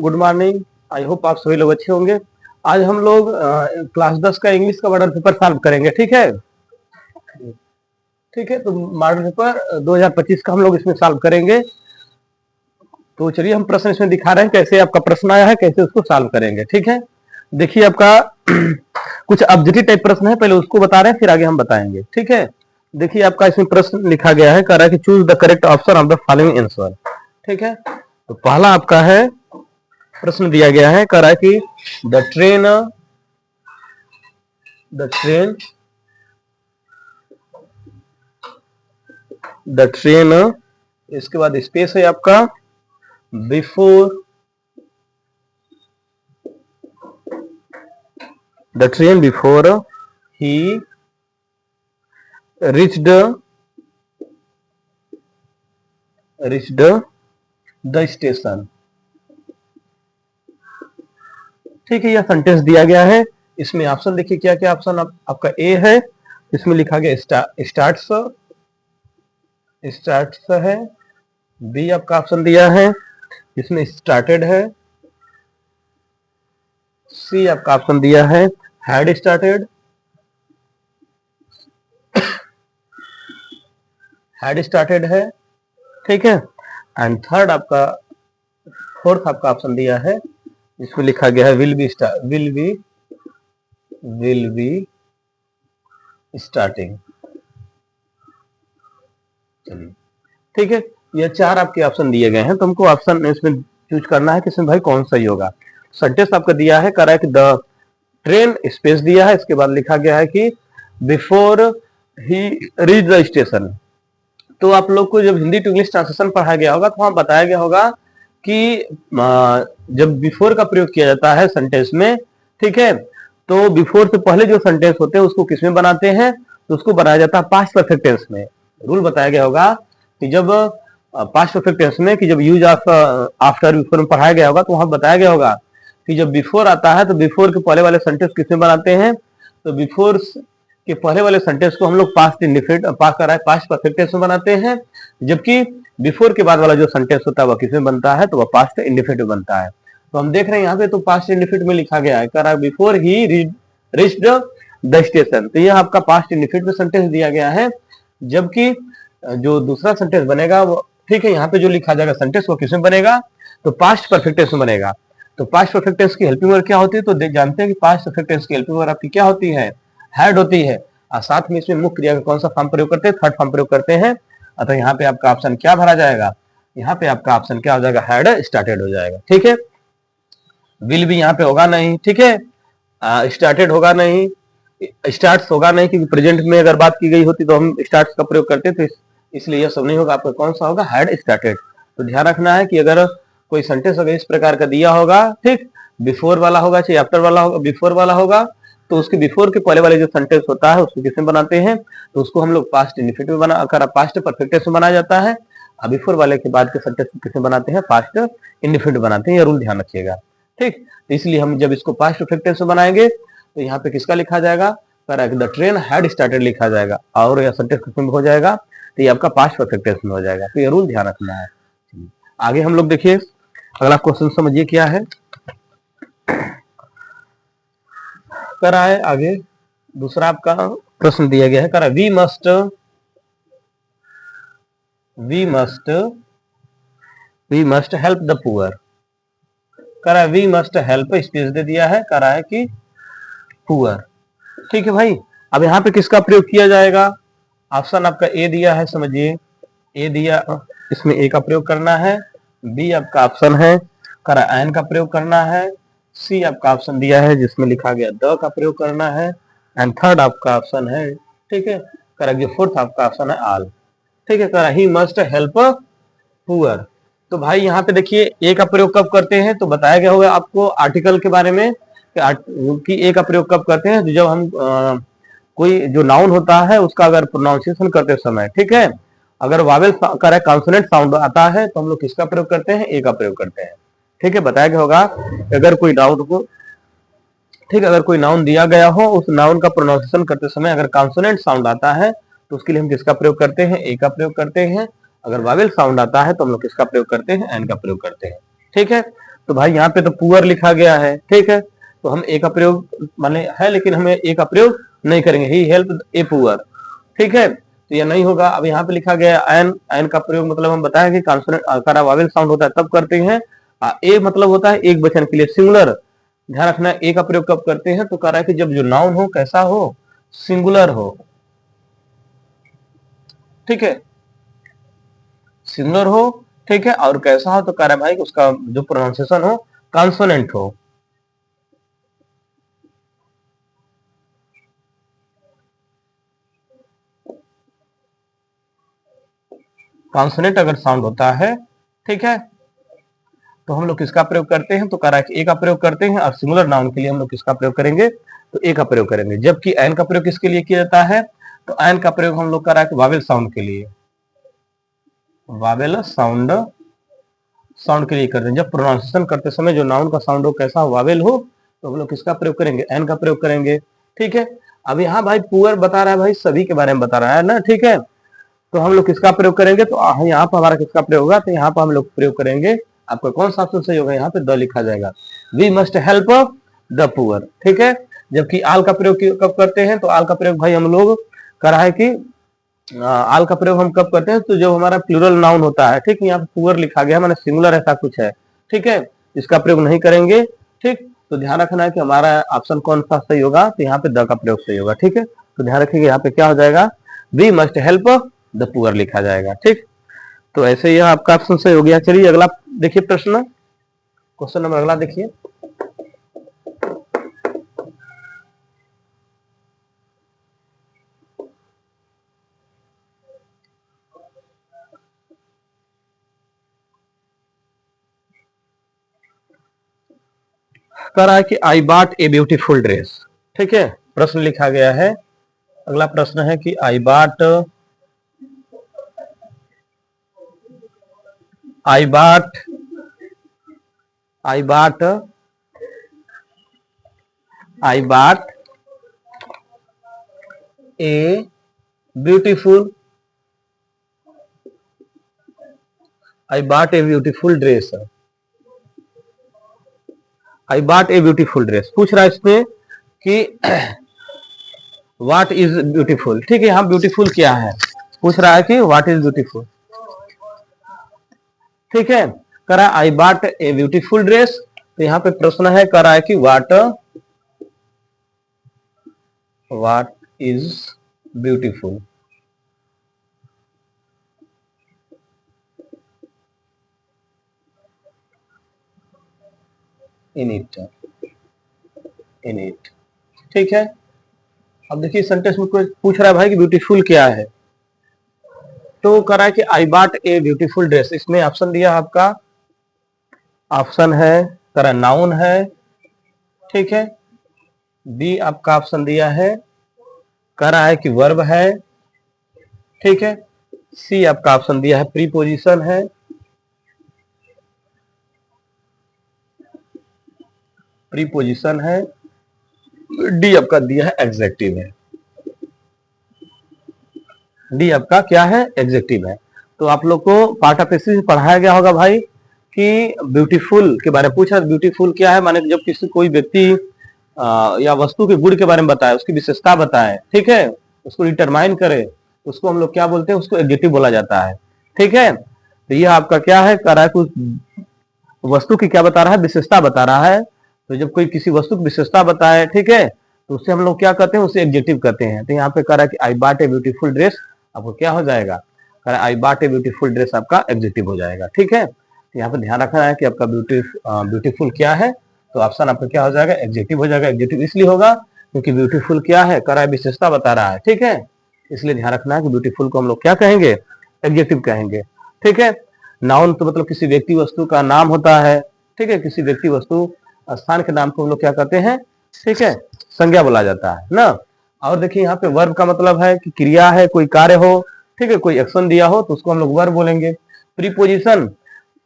Good morning. I hope आप सभी लोग अच्छे होंगे। आज हम लोग क्लास 10 का इंग्लिश का मॉडल पेपर सॉल्व करेंगे। ठीक है, ठीक है। तो मॉडल पेपर 2025 का हम लोग इसमें सॉल्व करेंगे। तो चलिए हम प्रश्न इसमें दिखा रहे हैं कैसे आपका प्रश्न आया है, कैसे उसको सॉल्व करेंगे। ठीक है, देखिए आपका कुछ ऑब्जेक्टिव टाइप प्रश्न है, पहले उसको बता रहे हैं फिर आगे हम बताएंगे। ठीक है, देखिए आपका इसमें प्रश्न लिखा गया है, कह रहा है कि choose the correct option of the following answer. ठीक है, तो पहला आपका है प्रश्न दिया गया है, कह रहा है कि द ट्रेन इसके बाद स्पेस है आपका before he reached the station. ठीक है, यह सेंटेंस दिया गया है। इसमें ऑप्शन देखिए क्या क्या ऑप्शन आपका ए है, इसमें लिखा गया स्टार्ट्स है। बी आपका ऑप्शन दिया है, इसमें स्टार्टेड है। सी आपका ऑप्शन दिया है हैड स्टार्टेड। है। ठीक है, एंड फोर्थ आपका ऑप्शन दिया है, इसमें लिखा गया है विल बी स्टार्टिंग। ठीक है, ये चार आपके ऑप्शन दिए गए हैं, तुमको ऑप्शन इसमें चूज करना है कि इसमें भाई कौन सही होगा। सेंटेंस आपका दिया है, कह रहा है कि द ट्रेन स्पेस दिया है, इसके बाद लिखा गया है कि before he reach the station. तो आप लोग को जब हिंदी टू इंग्लिश ट्रांसलेशन पढ़ाया गया होगा तो वहां बताया गया होगा कि जब बिफोर का प्रयोग किया जाता है सेंटेंस में, ठीक है, तो बिफोर से पहले जो सेंटेंस होते हैं उसको किसमें बनाते हैं, तो उसको बनाया जाता है पास्ट परफेक्ट टेंस में। रूल बताया गया होगा कि जब पास्ट परफेक्ट टेंस में कि जब यूज ऑफ आफ्टर बिफोर में पढ़ाया गया होगा तो वहां बताया गया होगा कि जब बिफोर आता है तो बिफोर के पहले वाले सेंटेंस किसमें बनाते हैं, तो बिफोर के पहले वाले सेंटेंस को हम लोग पास्ट परफेक्ट टेंस में बनाते हैं, जबकि बिफोर के बाद वाला जो सेंटेंस होता है वह किसमें बनता है, तो वह पास्ट इंडिफिनिटिव बनता है। तो हम देख रहे हैं यहाँ पे तो पास्ट इंडिफिनिटिव में लिखा गया है, कह रहा है before he reached the station. तो यह आपका पास्ट इंडिफिनिटिव सेंटेंस दिया गया है, जबकि जो दूसरा सेंटेंस बनेगा वो, ठीक है, यहाँ पे जो लिखा जाएगा सेंटेंस वो किसमें बनेगा, तो पास्ट परफेक्ट टेंस में बनेगा। तो पास्ट परफेक्ट टेंस की हेल्पिंग वर्ब क्या होती है, तो जानते हैं कि पास्ट परफेक्ट टेंस की हेल्पिंग वर्ब आपकी क्या होती है, हैड होती है। और साथ में इसमें मुख्य क्रिया का कौन सा फॉर्म प्रयोग करते हैं, थर्ड फॉर्म प्रयोग करते हैं। अतः यहाँ पे आपका ऑप्शन क्या भरा जाएगा, यहाँ पे आपका ऑप्शन क्या हो जाएगा, हैड स्टार्टेड हो जाएगा। ठीक है, विल भी यहाँ पे होगा नहीं, ठीक है, स्टार्टेड होगा नहीं, स्टार्ट्स होगा नहीं, क्योंकि प्रेजेंट में अगर बात की गई होती तो हम स्टार्ट्स का प्रयोग करते, तो इसलिए यह सब नहीं होगा। आपका कौन सा होगा, हैड स्टार्टेड। तो ध्यान रखना है कि अगर कोई सेंटेंस अगर इस प्रकार का दिया होगा, ठीक, बिफोर वाला होगा चाहे आफ्टर वाला होगा, बिफोर वाला होगा तो उसके बिफोर के पहले वाले जो सेंटेंस होता है उसको किसमें बनाते हैं, तो उसको हम लोग पास्ट इंडिफिनिटिव में पास्ट परफेक्ट टेंस में बनाया जाता है। अब बिफोर वाले के बाद के सेंटेंस किसमें बनाते हैं, पास्ट इंडिफिनिटिव बनाते हैं। ये रूल ध्यान रखिएगा, ठीक। तो इसलिए हम जब इसको पास्ट परफेक्ट टेंस में बनाएंगे तो यहाँ पे किसका लिखा जाएगा, द ट्रेन हैड स्टार्टेड लिखा जाएगा, और यह सेंटेंस किसमें हो जाएगा, तो ये आपका पास्ट परफेक्ट टेंस में हो जाएगा। तो ये रूल ध्यान रखना है। आगे हम लोग देखिए अगला क्वेश्चन समझिए क्या है, कर रहा है आगे दूसरा आपका प्रश्न दिया गया है, कर रहा है we must help the poor. कर रहा है वी मस्ट हेल्प, स्पेस दे दिया है, कर रहा है कि पुअर। ठीक है भाई, अब यहाँ पे किसका प्रयोग किया जाएगा, ऑप्शन आपका ए दिया है, समझिए ए दिया, इसमें ए का प्रयोग करना है। बी आपका ऑप्शन है, कर रहा है एन का प्रयोग करना है। सी आपका ऑप्शन दिया है जिसमें लिखा गया द का प्रयोग करना है, एंड थर्ड आपका ऑप्शन है, ठीक है, करेक्ट, फोर्थ आपका ऑप्शन है ऑल। ठीक है, कह रहा ही मस्ट हेल्प पुअर। तो भाई यहाँ पे देखिए ए का प्रयोग कब करते हैं, तो बताया गया होगा आपको आर्टिकल के बारे में कि ए का प्रयोग कब करते हैं, जब हम कोई जो नाउन होता है उसका अगर प्रोनाउंसिएशन करते समय, ठीक है, अगर वावेल करेक्ट कॉन्सोनेंट साउंड आता है तो हम लोग किसका प्रयोग करते हैं, ए का प्रयोग करते हैं। ठीक है, बताया गया होगा अगर कोई नाउन को, ठीक, अगर कोई नाउन दिया गया हो उस नाउन का प्रोनाउंसिएशन करते समय अगर कॉन्सोनेंट साउंड आता है तो उसके लिए हम किसका प्रयोग करते हैं, ए का प्रयोग करते हैं। अगर वावेल साउंड आता है तो हम लोग किसका प्रयोग करते हैं, एन का प्रयोग करते हैं। ठीक है, तो भाई यहाँ पे तो पुअर लिखा गया है, ठीक है, तो हम ए का प्रयोग माने है, लेकिन हमें ए का प्रयोग नहीं करेंगे, ही हेल्प ए पुअर, ठीक है, तो ये नहीं होगा। अब यहाँ पे लिखा गया एन, एन का प्रयोग मतलब हम बताएं कि कॉन्सोनेंट का वावेल साउंड होता है तब करते हैं। ए मतलब होता है एक वचन के लिए सिंगुलर, ध्यान रखना ए का प्रयोग कब करते हैं, तो कह रहा है कि जब जो नाउन हो कैसा हो, सिंगुलर हो, ठीक है, सिंगुलर हो, ठीक है, और कैसा हो, तो कह रहा है भाई उसका जो प्रोनाउंसिएशन हो कॉन्सोनेंट हो। कॉन्सोनेंट अगर साउंड होता है, ठीक है, तो हम लोग किसका प्रयोग करते हैं, तो कह रहा है कि ए का प्रयोग करते हैं, और सिंगुलर नाउन के लिए हम लोग किसका प्रयोग करेंगे, तो ए का प्रयोग करेंगे। जबकि एन का प्रयोग किसके लिए किया जाता है, तो एन का प्रयोग हम लोग कर रहा है कि वावेल साउंड के लिए, वावेल साउंड साउंड के लिए करते हैं। जब प्रोनाउंसिएशन करते समय जो नाउन का साउंड हो कैसा हो, वावेल हो, तो हम लोग किसका प्रयोग करेंगे, एन का प्रयोग करेंगे, ठीक है। अब यहाँ भाई पुअर बता रहा है, भाई सभी के बारे में बता रहा है ना, ठीक है, तो हम लोग किसका प्रयोग करेंगे, तो यहाँ पर हमारा किसका प्रयोग होगा, तो यहाँ पर हम लोग प्रयोग करेंगे, आपका कौन सा ऑप्शन सही होगा, यहाँ पे द लिखा जाएगा, we must help the poor, ठीक है। जबकि आल का प्रयोग कब करते हैं, तो आल का प्रयोग भाई हम लोग करा है कि आल का प्रयोग हम कब करते हैं, तो जब हमारा प्लूरल नाउन होता है, ठीक, यहाँ पे पुअर लिखा गया माने सिंगुलर ऐसा कुछ है, ठीक है, इसका प्रयोग नहीं करेंगे, ठीक। तो ध्यान रखना है कि हमारा ऑप्शन कौन सा सही होगा, तो यहाँ पे द का प्रयोग सही होगा, ठीक है। तो ध्यान रखिएगा यहाँ पे क्या हो जाएगा, we must help the poor लिखा जाएगा, ठीक। तो ऐसे यह आपका ऑप्शन सही हो गया। चलिए अगला देखिए प्रश्न, क्वेश्चन नंबर अगला देखिए, कह रहा है कि I bought a beautiful dress, ठीक है, प्रश्न लिखा गया है। अगला प्रश्न है कि I bought I bought I bought I bought a beautiful I bought a beautiful dress, I bought a beautiful dress पूछ रहा है इसमें कि व्हाट इज ब्यूटीफुल, ठीक है, यहाँ ब्यूटीफुल क्या है पूछ रहा है कि व्हाट इज ब्यूटीफुल, ठीक है, कह रहा है I bought a beautiful dress, तो यहाँ पे प्रश्न है, कह रहा है कि what is beautiful, in it, ठीक है। अब देखिए सेंटेंस में कोई पूछ रहा है भाई कि ब्यूटीफुल क्या है, तो कह रहा है कि I bought a beautiful dress, इसमें ऑप्शन दिया आपका, ऑप्शन है कह रहा नाउन है, ठीक है, बी आपका ऑप्शन दिया है, कह रहा है कि वर्ब है, ठीक है, सी आपका ऑप्शन दिया है प्रीपोजिशन है, प्रीपोजिशन है, डी आपका दिया है एग्जेक्टिव है, डी आपका क्या है, एग्जेक्टिव है। तो आप लोग को पार्ट ऑफ एसी पढ़ाया गया होगा भाई कि ब्यूटीफुल के बारे में पूछा, ब्यूटीफुल क्या है, माने जब किसी कोई व्यक्ति या वस्तु के गुण के बारे में बताए, उसकी विशेषता बताए, ठीक है, उसको डिटरमाइन करे, तो उसको हम लोग क्या बोलते हैं, उसको एडजेक्टिव बोला जाता है, ठीक है। तो ये आपका क्या है, कह रहा है कुछ वस्तु की क्या बता रहा है, विशेषता बता रहा है। तो जब कोई किसी वस्तु की विशेषता बताए, ठीक है, तो उससे हम लोग क्या कहते हैं, उसे एडजेक्टिव कहते हैं। तो यहाँ पे कह रहा है कि I bought a beautiful dress, आपको क्या हो जाएगा, कह रहा है I bought a beautiful dress आपका एडजेक्टिव हो जाएगा, ठीक है। तो यहाँ पे ध्यान रखना है कि आपका ब्यूटीफुल क्या है, तो ऑप्शन आपका क्या हो जाएगा, एडजेक्टिव हो जाएगा। एडजेक्टिव इसलिए होगा क्योंकि ब्यूटीफुल क्या है, कह रहा है विशेषता बता रहा है, ठीक है, इसलिए ध्यान रखना है कि ब्यूटीफुल को हम लोग क्या कहेंगे, एडजेक्टिव कहेंगे, ठीक है। नाउन तो मतलब किसी व्यक्ति वस्तु का नाम होता है, ठीक है, किसी व्यक्ति वस्तु स्थान के नाम को हम लोग क्या कहते हैं, ठीक है, संज्ञा बोला जाता है ना। और देखिए यहाँ पे वर्ब का मतलब है कि क्रिया है, कोई कार्य हो, ठीक है, कोई एक्शन दिया हो तो उसको हम लोग वर्ब बोलेंगे। प्रीपोजिशन,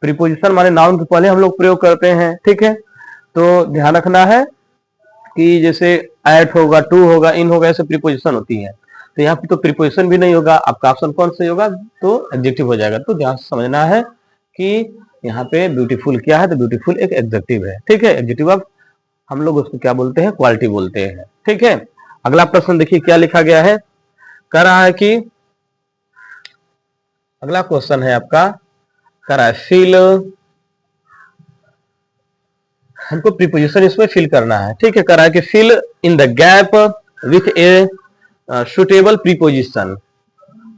प्रीपोजिशन माने नाउन के पहले हम लोग प्रयोग करते हैं, ठीक है। तो ध्यान रखना है कि जैसे एट होगा, टू होगा, इन होगा, ऐसे प्रीपोजिशन होती है। तो यहाँ पे तो प्रीपोजिशन भी नहीं होगा, आपका ऑप्शन कौन सही होगा, तो एडजेक्टिव हो जाएगा। तो ध्यान से समझना है कि यहाँ पे ब्यूटीफुल क्या है, तो ब्यूटीफुल एक एडजेक्टिव है, ठीक है। एडजेक्टिव ऑफ हम लोग उसको क्या बोलते हैं, क्वालिटी बोलते हैं, ठीक है। अगला प्रश्न देखिए क्या लिखा गया है, कह रहा है कि अगला क्वेश्चन है आपका, कह रहा है फिल, हमको प्रीपोजिशन इसमें फिल करना है, ठीक है। कह रहा है कि fill in the gap with a suitable preposition.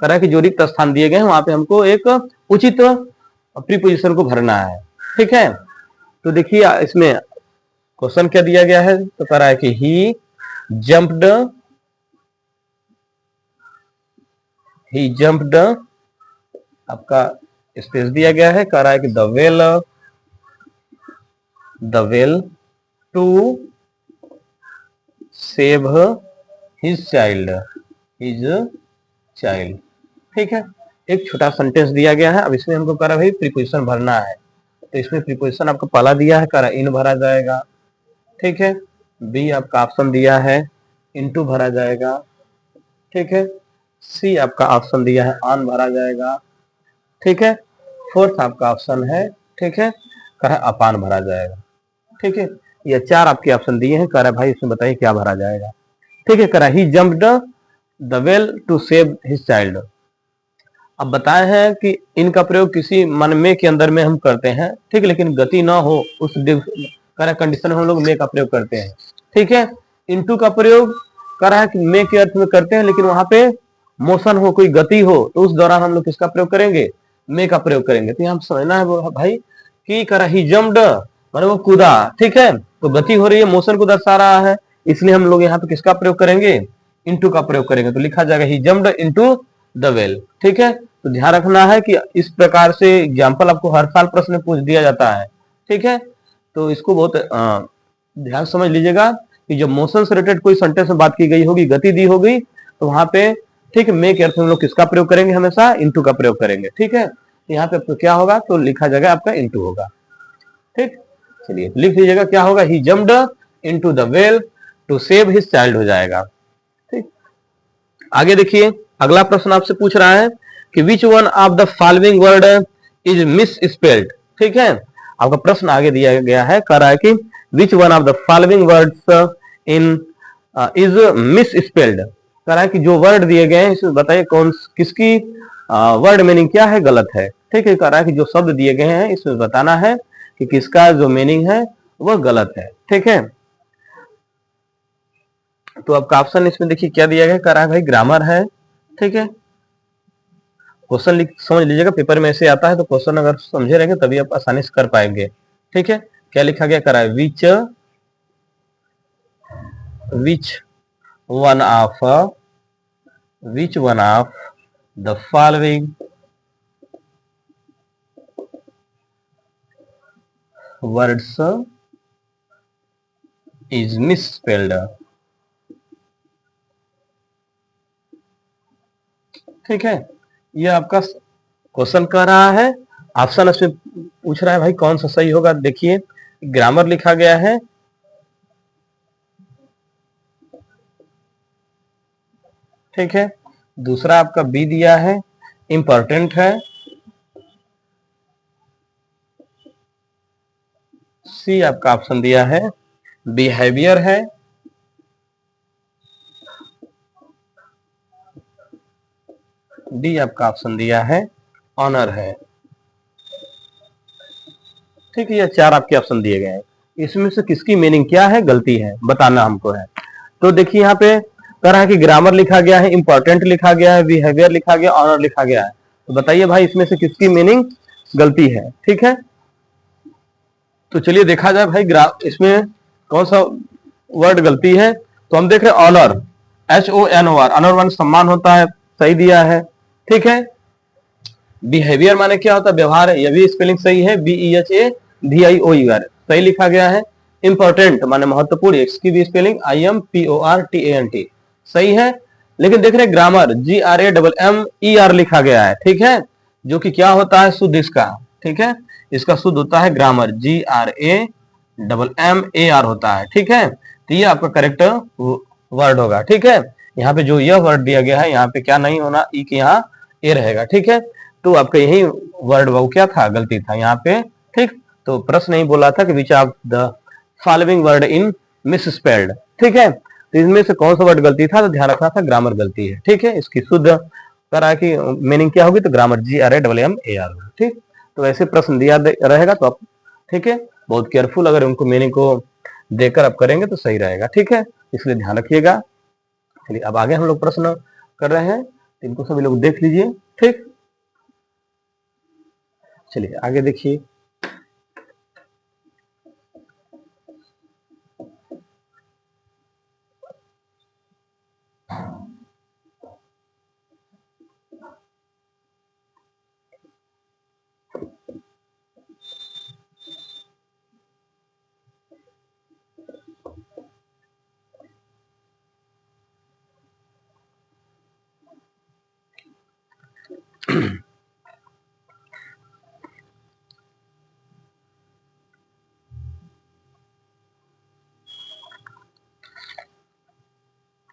कह रहा है कि जो रिक्त स्थान दिए गए हैं वहां पे हमको एक उचित प्रीपोजिशन को भरना है, ठीक है। तो देखिए इसमें क्वेश्चन क्या दिया गया है, तो कह रहा है कि ही जंप्ड आपका स्पेस दिया गया है। कह रहा है कि the well to save his child, ठीक है। एक छोटा सेंटेंस दिया गया है। अब इसमें हमको कह रहा है भाई प्रीपोजिशन भरना है, तो इसमें प्रीपोजिशन आपको पहला दिया है, कह रहा है इन भरा जाएगा, ठीक है। बी आपका ऑप्शन दिया है इनटू भरा जाएगा, ठीक है। सी आपका ऑप्शन दिया है ऑन भरा जाएगा, ठीक है। फोर्थ आपका ऑप्शन है, ठीक है, कह रहा है अपान भरा जाएगा, ठीक है। ये चार आपके ऑप्शन दिए हैं, कह रहा है भाई इसमें बताइए क्या भरा जाएगा, ठीक है। कह रहा है he jumped the well to save his child. अब बताए हैं कि इनका प्रयोग किसी मन में के अंदर में हम करते हैं, ठीक है, लेकिन गति ना हो उस कंडीशन में हम लोग मे का प्रयोग करते हैं, ठीक है। इनटू का प्रयोग कर रहा है कि मे के अर्थ में करते हैं, लेकिन वहां पे मोशन हो, कोई गति हो, तो उस दौरान हम लोग किसका प्रयोग करेंगे, मे का प्रयोग करेंगे। तो यहाँ समझना है भाई कि कर रहा ही जम्प्ड माने वो कूदा, ठीक है, तो गति हो रही है, मोशन को दर्शा रहा है, इसलिए हम लोग यहाँ पे किसका प्रयोग करेंगे, इनटू का प्रयोग करेंगे। तो लिखा जाएगा ही जम्प्ड इनटू द वेल, ठीक है। तो ध्यान रखना है कि इस प्रकार से एग्जाम्पल आपको हर साल प्रश्न में पूछ दिया जाता है, ठीक है। तो इसको बहुत ध्यान समझ लीजिएगा कि जब मोशन से रिलेटेड कोई सेंटेंस में बात की गई होगी, गति दी होगी, तो वहां पे ठीक है मे के अर्थ में हम लोग किसका प्रयोग करेंगे, हमेशा इनटू का प्रयोग करेंगे, ठीक है। यहाँ पे क्या होगा, तो लिखा जाएगा आपका इनटू होगा, ठीक। चलिए लिख लीजिएगा क्या होगा, he jumped into the well to save his child हो जाएगा, ठीक। आगे देखिए अगला प्रश्न आपसे पूछ रहा है कि which one of the following word is miss spelled, ठीक है। आपका प्रश्न आगे दिया गया है, कह रहा है कि which one of the following words in is miss spelled. कह रहा है कि जो वर्ड दिए गए हैं इसमें बताइए कौन किसकी वर्ड मीनिंग क्या है, गलत है, ठीक है। कह रहा है कि जो शब्द दिए गए हैं इसमें बताना है कि किसका जो मीनिंग है वह गलत है, ठीक है। तो आपका ऑप्शन इसमें देखिए क्या दिया गया, कह रहा है भाई ग्रामर है, ठीक है। क्वेश्चन समझ लीजिएगा, पेपर में ऐसे आता है, तो क्वेश्चन अगर समझे रहेंगे तभी आप आसानी से कर पाएंगे, ठीक है। क्या लिखा गया, कह रहा है which one of the following words is misspelled, ठीक है। ये आपका क्वेश्चन कह रहा है, ऑप्शन इसमें पूछ रहा है भाई कौन सा सही होगा। देखिए ग्रामर लिखा गया है, ठीक है। दूसरा आपका बी दिया है, इंपॉर्टेंट है। सी आपका ऑप्शन दिया है बिहेवियर है। डी आपका ऑप्शन दिया है ऑनर है, ठीक है। ये चार आपके ऑप्शन दिए गए हैं, इसमें से किसकी मीनिंग क्या है, गलती है, बताना हमको है। तो देखिए यहाँ पे कह रहा है कि ग्रामर लिखा गया है, इंपॉर्टेंट लिखा गया है, बिहेवियर लिखा गया, ऑनर लिखा गया है। तो बताइए भाई इसमें से किसकी मीनिंग गलती है, ठीक है। तो चलिए देखा जाए भाई इसमें कौन सा वर्ड गलती है। तो हम देख रहे हैं ऑनर, HONOR, ऑनर वन सम्मान होता है, सही दिया है, ठीक है। बिहेवियर माने क्या होता है, व्यवहार है, यह भी स्पेलिंग सही है, BEHAVIOUR सही लिखा गया है। इंपॉर्टेंट माने महत्वपूर्ण, इसकी भी स्पेलिंग IMPORTANT सही है। लेकिन देख रहे हैं ग्रामर GRAMMER लिखा गया है, ठीक है, जो कि क्या होता है शुद्ध इसका, ठीक है, इसका शुद्ध होता है ग्रामर GRAMMAR होता है, ठीक है। तो ये आपका करेक्ट वर्ड होगा, ठीक है। यहाँ पे जो यह वर्ड दिया गया है यहाँ पे क्या नहीं होना, ई के यहाँ ए रहेगा, ठीक है। तो आपका यही वर्ड वो क्या था, गलती था, यहाँ पे ठीक, तो प्रश्न नहीं बोला था कि which of the following word in miss spelled, ठीक है, तो इसमें से कौन सा वर्ड गलती था, तो ध्यान रखना था ग्रामर गलती है, ठीक है, इसकी शुद्ध करा की मीनिंग क्या होगी, तो ग्रामर GRAMMAR, ठीक, तो ऐसे प्रश्न दिया रहेगा तो आप, ठीक है, बहुत केयरफुल अगर उनको मीनिंग को देकर आप करेंगे तो सही रहेगा, ठीक है, इसलिए ध्यान रखिएगा। चलिए अब आगे हम लोग प्रश्न कर रहे हैं, इनको सभी लोग देख लीजिए, ठीक, चलिए आगे देखिए।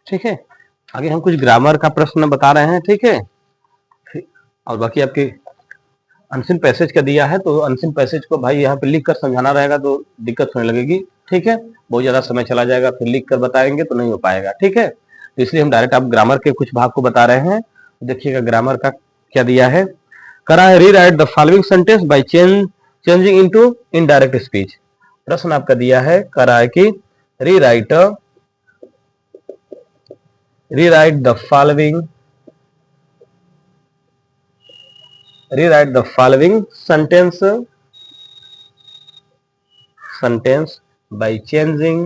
ठीक है, आगे हम कुछ ग्रामर का प्रश्न बता रहे हैं, ठीक है, और बाकी आपके अनसिन पैसेज का दिया है, तो अनसिन पैसेज को भाई यहाँ पे लिख कर समझाना रहेगा तो दिक्कत होने लगेगी, ठीक है, बहुत ज्यादा समय चला जाएगा, फिर लिख कर बताएंगे तो नहीं हो पाएगा, ठीक है, तो इसलिए हम डायरेक्ट आप ग्रामर के कुछ भाग को बता रहे हैं। देखिएगा ग्रामर का क्या दिया है, करा है rewrite the following sentence by changing into indirect speech. प्रश्न आपका दिया है, करा है कि rewrite the following sentence by changing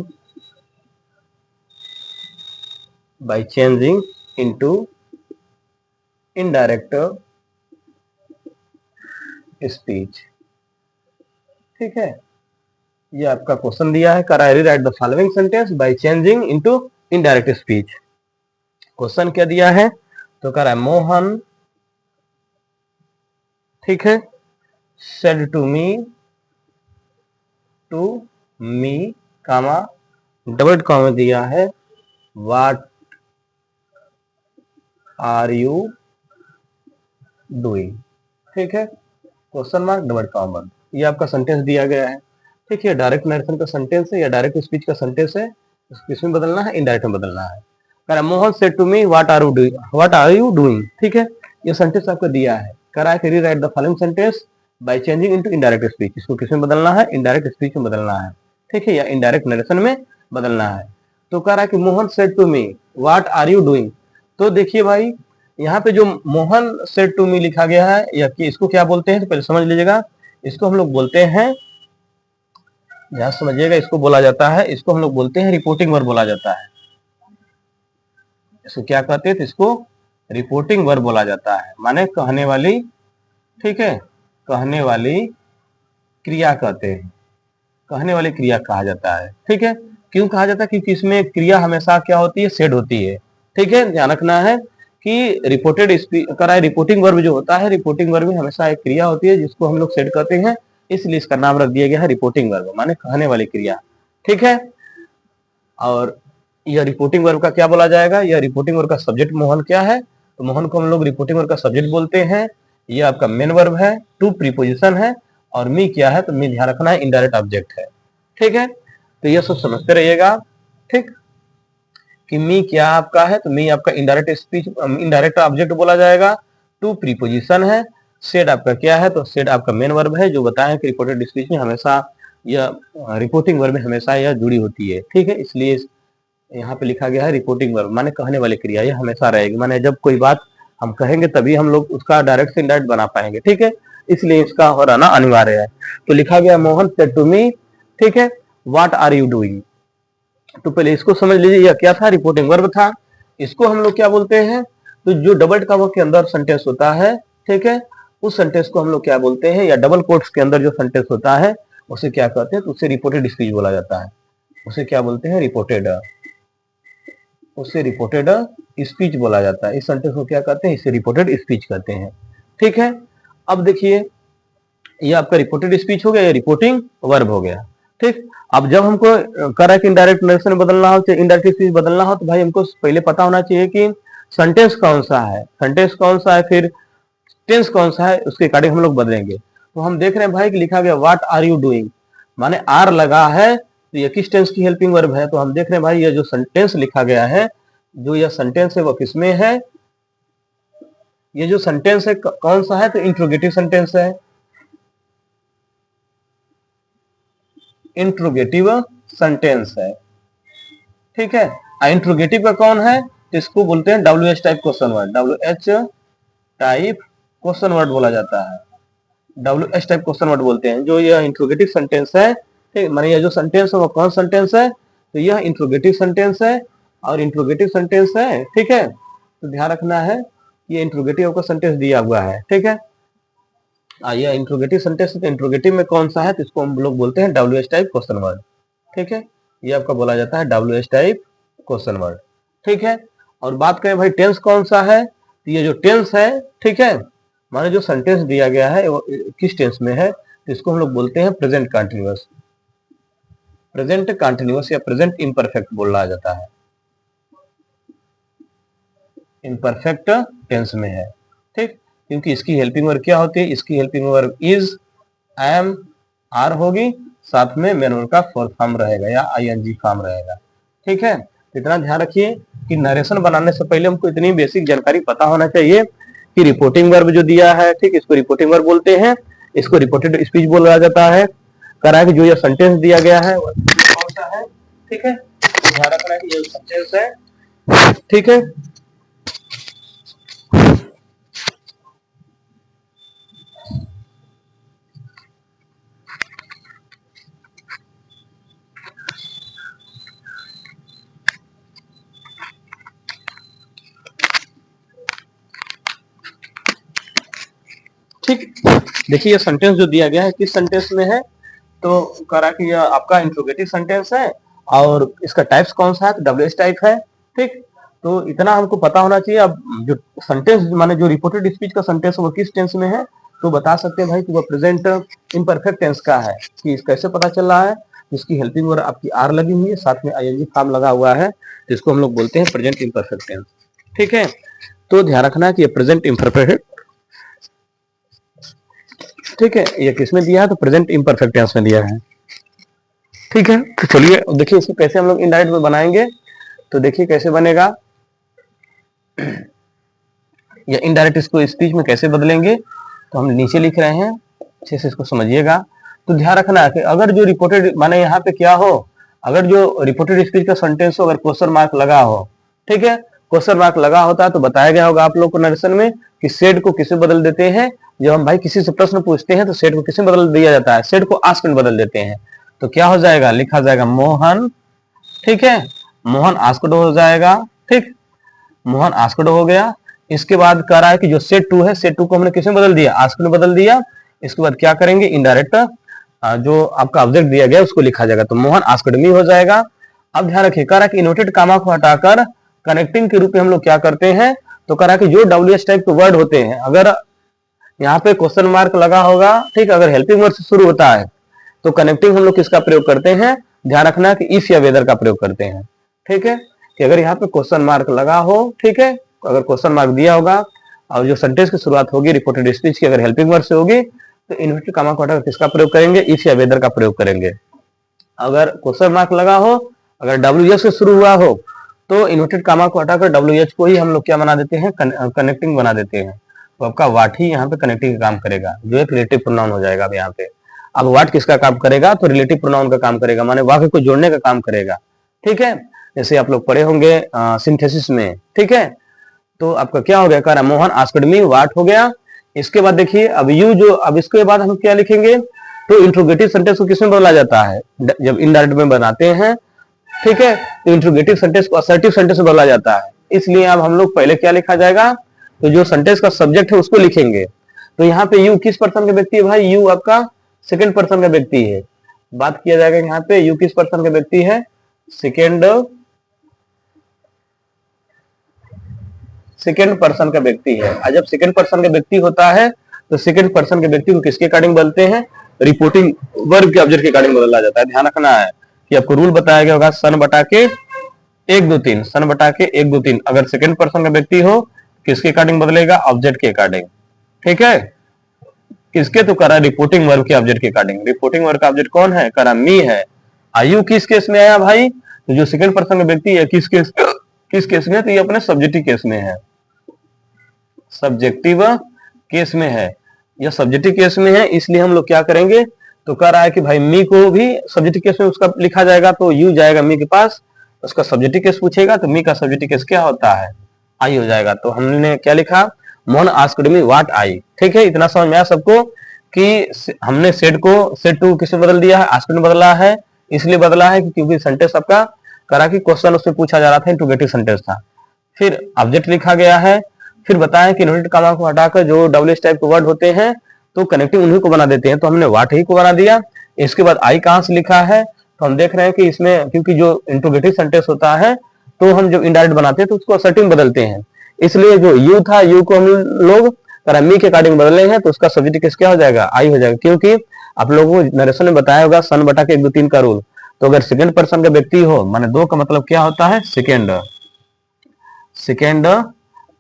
into indirect speech, ठीक है, ये आपका क्वेश्चन दिया है, करा rewrite the following sentence by changing into indirect speech. Question क्या दिया है, तो करा मोहन, ठीक है, said to me comma double comma दिया है, व्हाट आर यू डूइंग, ठीक है, क्वेश्चन मार्क डबल कॉमा, ये आपका सेंटेंस दिया गया है, ठीक है, डायरेक्ट नरेशन का सेंटेंस है या डायरेक्ट स्पीच का सेंटेंस है, इसमें बदलना है, इनडायरेक्ट में बदलना है। करा Mohan said to me what are you doing, ठीक है, ये सेंटेंस आपको दिया है, करा है rewrite the following sentence by changing into indirect speech, इसको किसमें बदलना है, इनडायरेक्ट स्पीच में बदलना है, ठीक है, या इनडायरेक्ट नरेशन में बदलना है। तो कह रहा है कि Mohan said to me what are you doing, तो देखिए भाई यहाँ पे जो मोहन सेड टू मी लिखा गया है, या कि इसको क्या बोलते हैं, तो पहले समझ लीजिएगा, इसको हम लोग बोलते हैं, यहां समझिएगा, इसको बोला जाता है, इसको हम लोग बोलते हैं रिपोर्टिंग वर्ब बोला जाता है, इसको क्या कहते हैं, तो इसको रिपोर्टिंग वर्ब बोला जाता है, माने कहने वाली, ठीक है, कहने वाली क्रिया कहते हैं, कहने वाली क्रिया कहा जाता है, ठीक है, क्यों कहा जाता है, क्योंकि इसमें क्रिया हमेशा क्या होती है, सेड होती है, ठीक है, ध्यान रखना है कि रिपोर्टेड कराए रिपोर्टिंग वर्ब जो होता है, रिपोर्टिंग वर्ब में हमेशा एक क्रिया होती है जिसको हम लोग सेड कहते हैं, इसलिए इसका नाम रख दिया गया है रिपोर्टिंग वर्ब, माने कहने वाली क्रिया, ठीक है, और यह रिपोर्टिंग वर्ब का क्या बोला जाएगा, यह रिपोर्टिंग वर्ब का सब्जेक्ट मोहन क्या है, तो मोहन को हम लोग रिपोर्टिंग वर्ब का सब्जेक्ट बोलते हैं, यह आपका मेन वर्ब है, टू प्रीपोजिशन है, और मी क्या है, तो मी ध्यान रखना है इनडायरेक्ट ऑब्जेक्ट है, ठीक है, तो ये सब समझते रहिएगा, ठीक, कि मी क्या आपका है, तो मी आपका इनडायरेक्ट स्पीच इनडायरेक्ट ऑब्जेक्ट बोला जाएगा, टू प्रीपोजिशन है, सेड आपका क्या है, तो सेड आपका मेन वर्ब है, जो बताएं कि रिपोर्टेड स्पीच में हमेशा यह रिपोर्टिंग वर्ब में हमेशा यह जुड़ी होती है, ठीक है, इसलिए यहाँ पे लिखा गया है रिपोर्टिंग वर्ब, माने कहने वाली क्रिया, यह हमेशा रहेगी, माने जब कोई बात हम कहेंगे तभी हम लोग उसका डायरेक्ट से इनडायरेक्ट बना पाएंगे, ठीक है, इसलिए इसका हो रहना अनिवार्य है। तो लिखा गया मोहन सेड टू मी, ठीक है, व्हाट आर यू डूइंग, तो पहले इसको समझ लीजिए, यह क्या था, रिपोर्टिंग वर्ब था, इसको हम लोग क्या बोलते हैं, तो जो डबल कॉमा के अंदर सेंटेंस होता है, ठीक है, उस सेंटेंस को हम लोग क्या बोलते हैं, या डबल कोट्स के अंदर जो सेंटेंस होता है उसे क्या कहते हैं, तो उसे रिपोर्टेड स्पीच बोला जाता है, उसे क्या बोलते हैं, उसे रिपोर्टेड स्पीच बोला जाता है, इस सेंटेंस को क्या कहते हैं, इसे रिपोर्टेड स्पीच कहते हैं, ठीक है। अब देखिए ये आपका रिपोर्टेड स्पीच हो गया, या रिपोर्टिंग वर्ब हो गया, ठीक। अब जब हमको करेक्ट इनडायरेक्ट नरेशन बदलना हो, इनडायरेक्ट स्पीच बदलना हो, तो भाई हमको पहले पता होना चाहिए कि सेंटेंस कौन सा है, फिर टेंस कौन सा है, उसके अकॉर्डिंग हम लोग बदलेंगे। तो हम देख रहे हैं भाई कि लिखा गया व्हाट आर यू डूइंग, माने आर लगा है तो ये किस टेंस की हेल्पिंग वर्ब है। तो हम देख रहे हैं भाई ये जो सेंटेंस लिखा गया है, जो यह सेंटेंस है वो किसमें है, ये जो सेंटेंस है कौन सा है, तो इंट्रोगेटिव सेंटेंस है, इंट्रोगेटिव सेंटेंस है। ठीक है, इंट्रोगेटिव का कौन है, तो इसको बोलते हैं WH type question word, WH type question word बोला जाता है, WH टाइप क्वेश्चन वर्ड बोलते हैं जो यह इंट्रोगेटिव सेंटेंस है। ठीक, माने यह जो सेंटेंस है वो कौन सेंटेंस है, तो यह इंट्रोगेटिव सेंटेंस है और इंट्रोगेटिव सेंटेंस है। ठीक है, तो ध्यान रखना है ये इंट्रोगेटिव का सेंटेंस दिया हुआ है। ठीक है, यह इंट्रोगेटिव सेंटेंस, तो इंट्रोगेटिव में कौन सा है, तो इसको हम लोग बोलते हैं WH टाइप क्वेश्चन वर्ड। ठीक है, ये आपका बोला जाता है WH टाइप क्वेश्चन वर्ड। ठीक है, और बात करें भाई टेंस कौन सा है, तो ये जो टेंस है, ठीक है, माने जो सेंटेंस दिया गया है वो किस टेंस में है, तो इसको हम लोग बोलते हैं प्रेजेंट कंटिन्यूअस, प्रेजेंट कंटिन्यूअस या प्रेजेंट इम्परफेक्ट बोला जाता है, इम्परफेक्ट टेंस में है। ठीक, क्योंकि इसकी हेल्पिंग वर्ब क्या होती है, इसकी helping verb is, am, are होगी, साथ में मेन वर्ब का फुल फॉर्म रहेगा या ING फॉर्म रहेगा। ठीक है, इतना ध्यान रखिए कि नरेशन बनाने से पहले हमको इतनी बेसिक जानकारी पता होना चाहिए कि रिपोर्टिंग वर्ब जो दिया है, ठीक, इसको रिपोर्टिंग वर्ब बोलते हैं, इसको रिपोर्टेड स्पीच बोला जाता है। करा कि जो ये सेंटेंस दिया गया है वो कौन सा है। ठीक है, तो ध्यान रखना है कि ये सेंटेंस है। ठीक है, ठीक, देखिए ये सेंटेंस जो दिया गया है किस सेंटेंस में है, तो करा कि यह आपका इंट्रोगेटिव सेंटेंस है और इसका टाइप्स कौन सा है, तो WH टाइप है। ठीक, तो इतना हमको पता होना चाहिए। अब जो सेंटेंस माने जो रिपोर्टेड स्पीच का सेंटेंस है वो किस टेंस में है, तो बता सकते हैं भाई कि वो प्रेजेंट इम्परफेक्ट टेंस का है। कि कैसे पता चल रहा है, इसकी हेल्पिंग वर्ब आपकी आर लगी हुई है, साथ में ING फॉर्म लगा हुआ है, जिसको हम लोग बोलते हैं प्रेजेंट इम्परफेक्ट टेंस। ठीक है, तो ध्यान रखना है कि ये प्रेजेंट इम्परफेक्ट, ठीक है, ये किसमें दिया है, तो प्रेजेंट इम्परफेक्ट टेंस में दिया है। ठीक है, तो चलिए देखिए इसको कैसे हम लोग इनडायरेक्ट में बनाएंगे, तो देखिए कैसे बनेगा, या इनडायरेक्ट इसको स्पीच में कैसे बदलेंगे, तो हम नीचे लिख रहे हैं, अच्छे से इसको समझिएगा। तो ध्यान रखना है कि अगर जो रिपोर्टेड माने यहाँ पे क्या हो, अगर जो रिपोर्टेड स्पीच का सेंटेंस हो अगर क्वेश्चन मार्क लगा हो, ठीक है, क्वेश्चन मार्क लगा होता है तो बताया गया होगा आप लोग को नरेशन में कि सेड को किसे बदल देते हैं, जब हम भाई किसी से प्रश्न पूछते हैं तो सेड को किसे बदल दिया जाता है, सेड को आस्क में बदल देते हैं। तो क्या हो जाएगा, लिखा जाएगा मोहन, ठीक है, मोहन आस्क्ड हो जाएगा। ठीक, मोहन आस्क्ड हो गया। इसके बाद कह रहा है कि जो सेट टू है, सेट टू को हमने किसमें बदल दिया, आस्क्ड में बदल दिया। इसके बाद क्या करेंगे, इनडायरेक्ट जो आपका ऑब्जेक्ट दिया गया उसको लिखा जाएगा, तो मोहन आस्क्ड मी हो जाएगा। अब ध्यान रखिए, कह रहा है कि इनवर्टेड कामा को हटाकर कनेक्टिंग के रूप में हम लोग क्या करते हैं, तो कह रहा है कि जो WH टाइप के वर्ड होते हैं, अगर यहाँ पे क्वेश्चन मार्क लगा होगा, ठीक, अगर हेल्पिंग वर्ड से शुरू होता है तो कनेक्टिंग हम लोग किसका प्रयोग करते हैं, ध्यान रखना कि इफ या वेदर का प्रयोग करते हैं। ठीक है, कि अगर यहाँ पे क्वेश्चन मार्क लगा हो, ठीक है, अगर क्वेश्चन मार्क दिया होगा और जो सेंटेंस की शुरुआत होगी रिपोर्टेड स्पीच की अगर हेल्पिंग वर्ड से होगी तो इन्वर्टेड कामा को हटाकर किसका प्रयोग करेंगे, इफ या वेदर का प्रयोग करेंगे। अगर क्वेश्चन मार्क लगा हो, अगर WH से शुरू हुआ हो तो इन्वर्टेड कामा को हटाकर WH को ही हम लोग क्या बना देते हैं, कनेक्टिंग बना देते हैं। तो आपका वाट ही यहाँ पे कनेक्टिंग का काम करेगा, जो एक रिलेटिव प्रोनाउन हो जाएगा अब यहाँ पे। अब वाट किसका काम करेगा, तो रिलेटिव प्रोनाउन का काम करेगा, माने वाक्य को जोड़ने का काम करेगा। ठीक है, जैसे आप लोग पढ़े होंगे सिंथेसिस में। ठीक है, तो आपका क्या हो गया, कह रहा मोहन आस्क्ड मी वाट हो गया। इसके बाद देखिए अब यू जो, अब इसके बाद हम क्या लिखेंगे, तो इंट्रोगेटिव सेंटेंस को किसमें बदला जाता है, जब इनडायरेक्ट में बनाते हैं। ठीक है, तो इंट्रोगेटिव सेंटेंस को असर्टिव सेंटेंस में बदला जाता है। इसलिए अब हम लोग पहले क्या लिखा जाएगा, तो जो सेंटेंस का सब्जेक्ट है उसको लिखेंगे। तो यहाँ पे यू किस पर्सन का व्यक्ति है भाई, यू आपका सेकंड पर्सन का व्यक्ति है। बात किया जाएगा यहाँ पे यू किस पर्सन का व्यक्ति है, सेकंड पर्सन का व्यक्ति है। और जब सेकंड पर्सन का व्यक्ति होता है तो सेकंड पर्सन के व्यक्ति को किसके अकॉर्डिंग बदलते हैं, रिपोर्टिंग वर्ब के ऑब्जेक्ट के अकॉर्डिंग बदला जाता है। ध्यान रखना है कि आपको रूल बताया गया होगा सन बटा के 1 2 3, सन बटा के 1 2 3। अगर सेकंड पर्सन का व्यक्ति हो किसके अकॉर्डिंग बदलेगा, ऑब्जेक्ट के अकॉर्डिंग। ठीक है, किसके, तो करा रिपोर्टिंग वर्ब के ऑब्जेक्ट के अकॉर्डिंग। रिपोर्टिंग वर्ब का ऑब्जेक्ट कौन है, करा मी है। आयु किस केस में आया भाई, तो जो सेकंड पर्सन का व्यक्ति है किस केस में, तो ये अपने सब्जेक्टिव केस में है, सब्जेक्टिव केस में है, यह सब्जेक्टिव केस में है। इसलिए हम लोग क्या करेंगे, तो कह रहा है कि भाई मी को भी सब्जेक्टिव केस में उसका लिखा जाएगा, तो यू जाएगा मी के पास, उसका सब्जेक्टिव केस पूछेगा तो मी का सब्जेक्टिव केस क्या होता है, आई हो जाएगा। तो हमने क्या लिखा, Mohan asked me what I. ठीक है, इतना समझ में आया सबको कि हमने सेड को सेड टू किसमें बदल दिया है, आस्क्ड में बदला है। इसलिए बदला है क्योंकि सेंटेंस आपका करा कि क्वेश्चन उसमें पूछा जा रहा था, इंट्रोगेटिव सेंटेंस था। फिर ऑब्जेक्ट लिखा गया है। फिर बताया कि इन्वर्टेड कॉमा को हटाकर जो डबल एस टाइप के वर्ड होते हैं तो कनेक्टिंग उन्हीं को बना देते हैं, तो हमने व्हाट ही को बना दिया। इसके बाद आई कहां से लिखा है, तो हम देख रहे हैं कि इसमें क्योंकि जो इंट्रोगेटिव सेंटेंस होता है तो हम जब इनडायरेक्ट बनाते हैं तो उसको असर्टिव बदलते हैं। इसलिए जो यू था, यू को हम लोग मी के अकॉर्डिंग बदले हैं, तो उसका सब्जेक्ट केस क्या हो जाएगा, आई हो जाएगा। क्योंकि आप लोगों को नरेशन में बताया होगा सन बटा के 1 2 3 का रूल। तो अगर सेकंड पर्सन का व्यक्ति हो, माने दो का मतलब क्या होता है, सेकेंड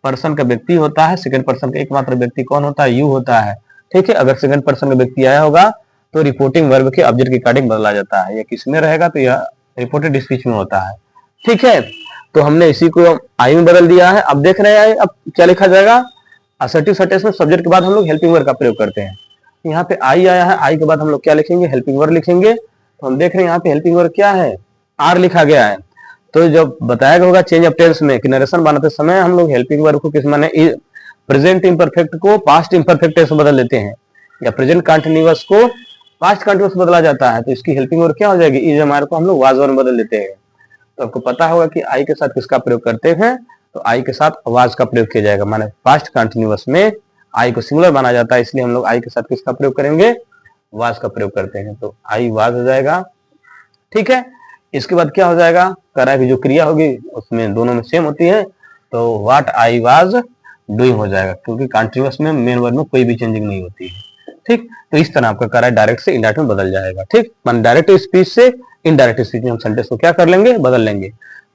पर्सन का व्यक्ति होता है। सेकंड पर्सन का एकमात्र व्यक्ति कौन होता है, यू होता है। ठीक है, अगर सेकंड पर्सन का व्यक्ति आया होगा तो रिपोर्टिंग वर्ब के ऑब्जेक्ट के अकॉर्डिंग बदला जाता है। यह किस में रहेगा, तो यह रिपोर्टेड स्पीच में होता है। ठीक है, तो हमने इसी को आई में बदल दिया है। अब देख रहे हैं अब क्या लिखा जाएगा, असर्टिव सेंटेंस में सब्जेक्ट के बाद हम लोग हेल्पिंग वर्ब का प्रयोग करते हैं। यहाँ पे आई आया है, आई के बाद हम लोग क्या लिखेंगे, हेल्पिंग वर्ब लिखेंगे। तो हम देख रहे हैं यहाँ पे हेल्पिंग वर्ब क्या है, आर लिखा गया है। तो जब बताया होगा चेंज ऑफ टेंस में कि नरेशन बनाते समय हम लोग हेल्पिंग वर्ब को किस माने प्रेजेंट इम्परफेक्ट को पास्ट इम्परफेक्ट टेंस में बदल देते हैं, या प्रेजेंट कंटिन्यूअस को पास्ट कंटिन्यूअस बदला जाता है। तो इसकी हेल्पिंग वर्ब क्या हो जाएगी, इज हमारे को हम लोग वाज वर में बदल देते हैं। तो आपको पता होगा कि आई के साथ किसका प्रयोग करते हैं, तो आई के साथ वाज का प्रयोग किया जाएगा। माने पास्ट कंटिन्यूअस में आई को सिंगुलर माना जाता है, इसलिए हम लोग आई के साथ किसका प्रयोग करेंगे, वाज का प्रयोग करते हैं। तो आई वाज हो जाएगा। ठीक है, इसके बाद क्या हो जाएगा, करा की जो क्रिया होगी उसमें दोनों में सेम होती है, तो व्हाट आई वाज डूइंग हो जाएगा, क्योंकि कंटिन्यूअस में मेन वर्ड में कोई भी चेंजिंग नहीं होती है। ठीक, तो इस तरह आपका करा डायरेक्ट से इनडायरेक्ट में बदल जाएगा। ठीक, मान डायरेक्ट स्पीच से इनडायरेक्ट स्पीच में हम सेंटेंस को क्या कर लेंगे, बदल लेंगे।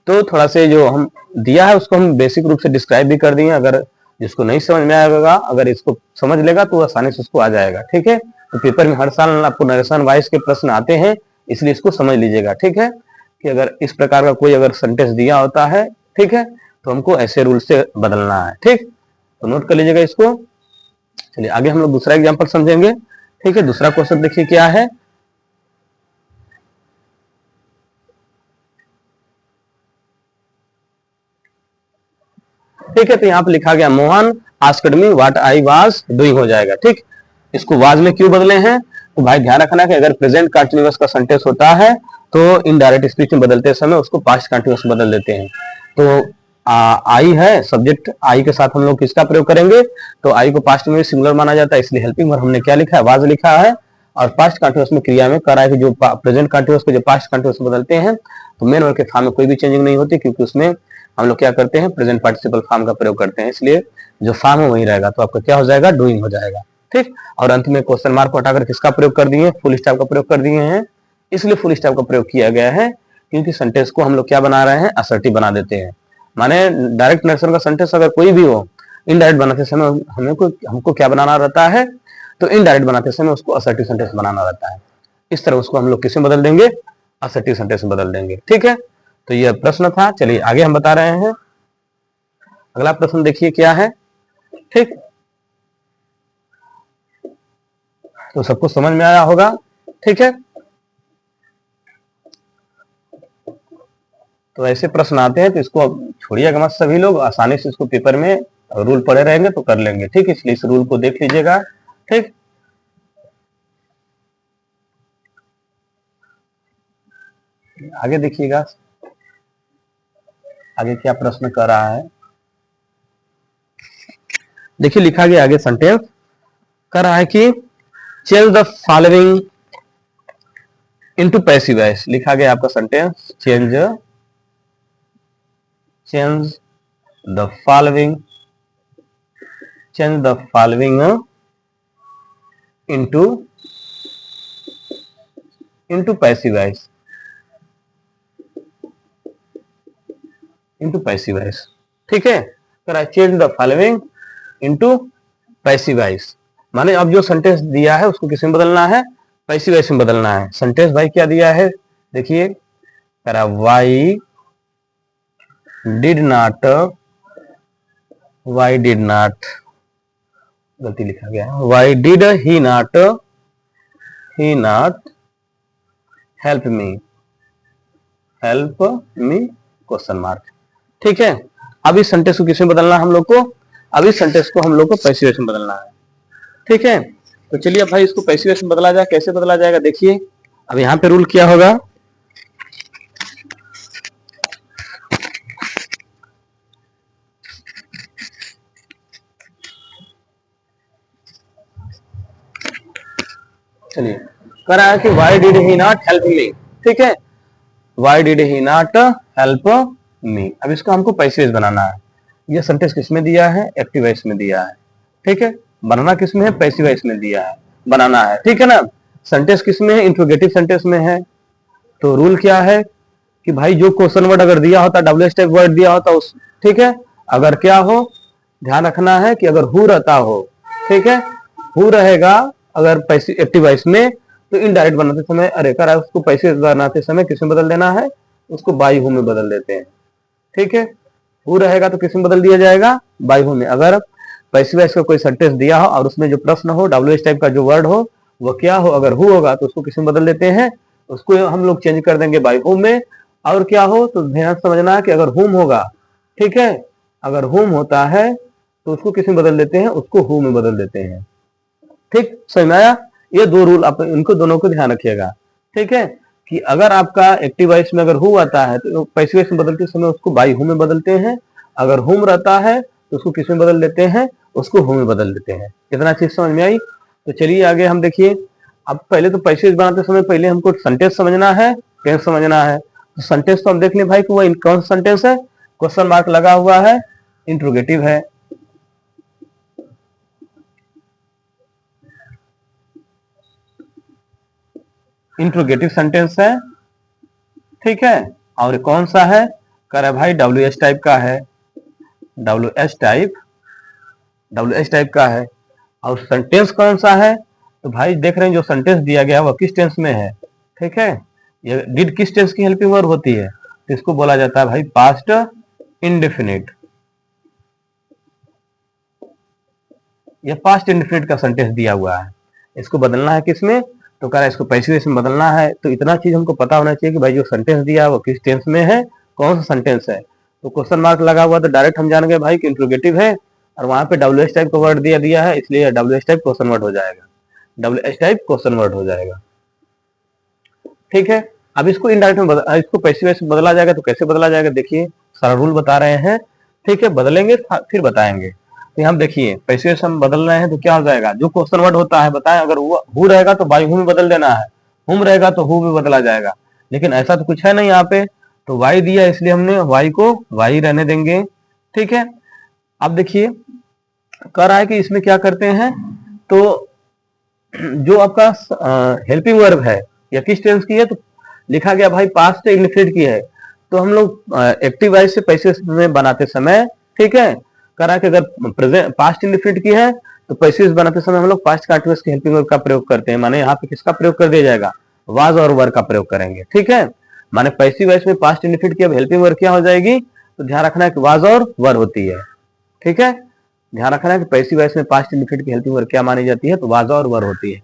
तो थोड़ा से जो हम दिया है उसको हम बेसिक रूप से डिस्क्राइब भी कर दिए। अगर जिसको नहीं समझ में आएगा, अगर इसको समझ लेगा तो आसानी से उसको आ जाएगा। ठीक है, तो पेपर में हर साल आपको नरेशन वाइज के प्रश्न आते हैं, इसलिए इसको समझ लीजिएगा। ठीक है, कि अगर इस प्रकार का कोई अगर सेंटेंस दिया होता है, ठीक है, तो हमको ऐसे रूल से बदलना है। ठीक, तो नोट कर लीजिएगा इसको। चलिए आगे हम लोग दूसरा एग्जांपल समझेंगे। ठीक है, दूसरा क्वेश्चन देखिए क्या है। ठीक है, तो यहाँ पे लिखा गया Mohan asked me what I was doing हो जाएगा। ठीक, इसको वाज में क्यों बदले हैं, तो भाई ध्यान रखना कि अगर प्रेजेंट कंटिन्यूअस का सेंटेंस होता है तो इनडायरेक्ट स्पीच में बदलते समय उसको पास्ट कंटिन्यूअस बदल देते हैं। तो आई है सब्जेक्ट, आई के साथ हम लोग किसका प्रयोग करेंगे, तो आई को पास्ट में सिंगुलर माना जाता है, इसलिए हेल्पिंग वर्ब हमने क्या लिखा है, वाज लिखा है। और पास्ट कंटिन्यूअस में क्रिया में करा है कि जो प्रेजेंट कंटिन्यूअस को जो पास्ट कंटिन्यूअस में बदलते हैं तो मेन वर्ब के फॉर्म में कोई भी चेंजिंग नहीं होती, क्योंकि उसमें हम लोग क्या करते हैं, प्रेजेंट पार्टिसिपल फॉर्म का प्रयोग करते हैं, इसलिए जो फॉर्म है वही रहेगा। तो आपका क्या हो जाएगा, डूइंग हो जाएगा। ठीक, और अंत में क्वेश्चन मार्क को हटाकर किसका प्रयोग कर दिए, फुल स्टॉप का प्रयोग कर दिए हैं। इसलिए फुल स्टॉप का प्रयोग किया गया है क्योंकि सेंटेंस को हम लोग क्या बना रहे हैं, असर्टिव बना देते हैं। माने डायरेक्ट नरेशन का सेंटेंस अगर कोई भी हो, इनडायरेक्ट बनाते समय हमको क्या बनाना रहता है, तो इनडायरेक्ट बनाते समय उसको असर्टिव सेंटेंस बनाना रहता है। इस तरह उसको हम लोग किसमें बदल देंगे, असर्टिव सेंटेंस में बदल देंगे। ठीक है, तो यह प्रश्न था। चलिए आगे हम बता रहे हैं। अगला प्रश्न देखिए क्या है। ठीक, तो सबको समझ में आया होगा। ठीक है, तो ऐसे प्रश्न आते हैं तो इसको छोड़िएगा मत, सभी लोग आसानी से इसको पेपर में रूल पढ़े रहेंगे तो कर लेंगे। ठीक, इसलिए इस रूल को देख लीजिएगा। ठीक, आगे देखिएगा आगे क्या प्रश्न कर रहा है। देखिए लिखा गया आगे सेंटेंस कर रहा है कि change the following into passive voice. लिखा गया आपका sentence change the following into passive voice, passive voice. ठीक है, change the following into passive voice. माने अब जो सेंटेंस दिया है उसको किस में बदलना है, पैसिव वॉइस में बदलना है। सेंटेंस भाई क्या दिया है, देखिए कह रहा why did not, why did not, गलती लिखा गया है, why did he not help me question mark. ठीक है, अब इस सेंटेंस को किसमें बदलना है हम लोग को, अब इस सेंटेंस को हम लोग को पैसिव वॉइस में बदलना है। ठीक है, तो चलिए अब भाई इसको पैसिव वॉइस में बदला जाए, कैसे बदला जाएगा देखिए। अब यहां पे रूल क्या होगा, चलिए कह रहा है कि why did he not help me. ठीक है, why did he not help me. अब इसको हमको पैसिव वॉइस बनाना है। ये सेंटेंस किसमें दिया है, एक्टिव वॉइस में दिया है। ठीक है, बनाना किसमें है, पैसिव वॉइस में दिया है, बनाना है। ठीक है ना, सेंटेंस किसमें है, इंट्रोगेटिव सेंटेंस में है। तो रूल क्या है कि भाई जो क्वेश्चन वर्ड अगर दिया होता, डब्ल्यूएच टाइप वर्ड दिया होता उस, ठीक है, अगर क्या हो, ध्यान रखना है कि अगर हु रहता हो, ठीक है, हु रहेगा अगर पैसिव एक्टिव वॉइस में, तो इनडायरेक्ट बनाते समय, अरे कर उसको पैसिव बनाते समय किसमें बदल देना है, उसको बाई हु में बदल देते हैं। ठीक है, हु रहेगा तो किसमें बदल दिया जाएगा, बाई हु में। अगर पैसिव वॉइस का कोई सेंटेंस दिया हो और उसमें जो प्रश्न हो, डब्ल्यूएच टाइप का जो वर्ड हो वो क्या हो, अगर हु होगा तो उसको किसमें बदल देते हैं, उसको हम लोग चेंज कर देंगे बाई हुम में। और क्या हो तो ध्यान समझना है कि अगर हुम होगा, ठीक है, अगर हुम होता है तो उसको किस में बदल देते हैं, उसको हु में बदल देते हैं। ठीक, समझ में आया। ये दो रूल आप इनको दोनों को ध्यान रखिएगा। ठीक है, कि अगर आपका एक्टिव वॉइस में अगर हु आता है तो पैसिव वॉइस में बदलते समय उसको बाई हु में बदलते हैं। अगर हुम रहता है तो उसको किस में बदल देते हैं, उसको हु में बदल देते हैं। कितना चीज समझ में आई। तो चलिए आगे हम देखिए। अब पहले तो पैसिव वॉइस बनाते समय पहले हमको सेंटेंस समझना है, टेंस समझना है। तो सेंटेंस तो हम देख लें भाई कि वो कौन सा सेंटेंस है, क्वेश्चन मार्क लगा हुआ है, इंट्रोगेटिव है। इंट्रोगेटिव सेंटेंस है। ठीक है, और कौन सा है, कह रहा है भाई डब्ल्यू एच टाइप का है, डब्ल्यू एच टाइप का है। और सेंटेंस कौन सा है, तो भाई देख रहे हैं जो सेंटेंस दिया गया वो किस टेंस में है। ठीक है, ये डिड किस टेंस की हेल्पिंग वर्ब होती है, तो इसको बोला जाता है भाई पास्ट इंडेफिनिट। ये पास्ट इंडेफिनिट का सेंटेंस दिया हुआ है, इसको बदलना है किसमें, तो कह रहा है इसको पैसिव वॉइस में बदलना है। तो इतना चीज हमको पता होना चाहिए कि भाई जो सेंटेंस दिया है वो किस टेंस में है, कौन सा सेंटेंस है। तो क्वेश्चन मार्क लगा हुआ तो डायरेक्ट हम जान गए भाई कि इंट्रोगेटिव है, और वहां पे डब्ल्यू एच टाइप का वर्ड दिया है, इसलिए W H type question word हो जाएगा, W H type question word हो जाएगा। ठीक है, अब इसको इनडायरेक्ट में इसको पैसिव वॉइस में बदला जाएगा। तो कैसे बदला जाएगा देखिए, सारा रूल बता रहे हैं। ठीक है, बदलेंगे फिर बताएंगे। तो यहाँ देखिए पैसिव वॉइस हम बदल रहे हैं तो क्या हो जाएगा, जो क्वेश्चन वर्ड होता है बताएं, अगर हु रहेगा तो बाई हु में बदल देना है, हुम रहेगा तो हु में बदला जाएगा। लेकिन ऐसा तो कुछ है नहीं यहाँ पे, तो वाई दिया इसलिए हमने वाई को वाई रहने देंगे। ठीक है, अब देखिए कह रहा है कि इसमें क्या करते हैं, तो जो आपका हेल्पिंग वर्ब है या किस टेंस की है, तो लिखा गया भाई पास्ट इंडेफिनिट की है। तो हम लोग एक्टिव वॉइस से पैसिव में बनाते समय, ठीक है, करा कि अगर प्रेजेंट पास्ट इंडेफिनिट की है तो पैसिव बनाते समय हम लोग पास्ट कंटीन्यूअस की हेल्पिंग वर्ब का प्रयोग करते हैं। माने यहाँ पे किसका प्रयोग कर दिया जाएगा, वाज और वर का प्रयोग करेंगे। ठीक है, माने पैसिव वॉइस में पास्ट इंडेफिनिट की अब हेल्पिंग वर्ब क्या हो जाएगी, तो ध्यान रखना है कि वाज और वर होती है। ठीक है, ध्यान रखना है कि पैसिव वॉइस में पास्ट इंडेफिनिट की हेल्पिंग वर्ब क्या मानी जाती है, तो वाज और वर होती है।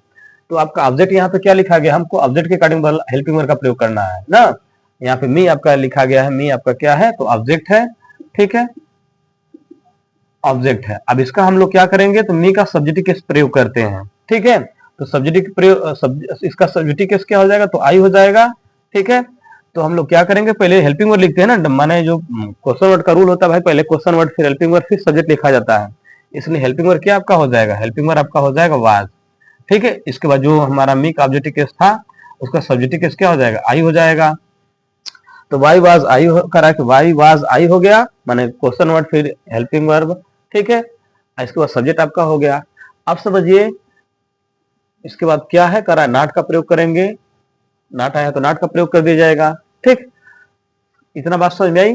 तो आपका ऑब्जेक्ट यहाँ पे क्या लिखा गया, हमको ऑब्जेक्ट के अकॉर्डिंग हेल्पिंग वर्ब का प्रयोग करना है ना। यहाँ पे मी आपका लिखा गया है, मी आपका क्या है, तो ऑब्जेक्ट है। ठीक है, ऑब्जेक्ट है। अब इसका हम लोग क्या करेंगे, तो मी का सब्जेक्टिव केस प्रयोग करते हैं। ठीक है, तो सब्जेक्टिव प्रयोग इसका सब्जेक्टिव केस क्या हो जाएगा, तो आई हो जाएगा। ठीक है, तो हम लोग क्या करेंगे, पहले हेल्पिंग वर्ड लिखते हैं ना, माने जो क्वेश्चन वर्ड का रूल होता है भाई, पहले क्वेश्चन वर्ड फिर हेल्पिंग वर्ड फिर सब्जेक्ट लिखा जाता है। इसलिए हेल्पिंग वर्ड क्या आपका हो जाएगा, हेल्पिंग वर्ड आपका हो जाएगा वाज। ठीक है, इसके बाद जो हमारा मी का ऑब्जेक्टिव केस था उसका सब्जेक्टिव केस क्या हो जाएगा, आई हो जाएगा। तो वाई वाज आई करा कि वाई वाज आई हो गया, माने क्वेश्चन वर्ड फिर हेल्पिंग वर्ब। ठीक है, इसके बाद सब्जेक्ट आपका हो गया। अब समझिए इसके बाद क्या है, करा नॉट का प्रयोग करेंगे, नॉट आया तो नॉट का प्रयोग कर दिया जाएगा। ठीक, इतना बात समझ में आई।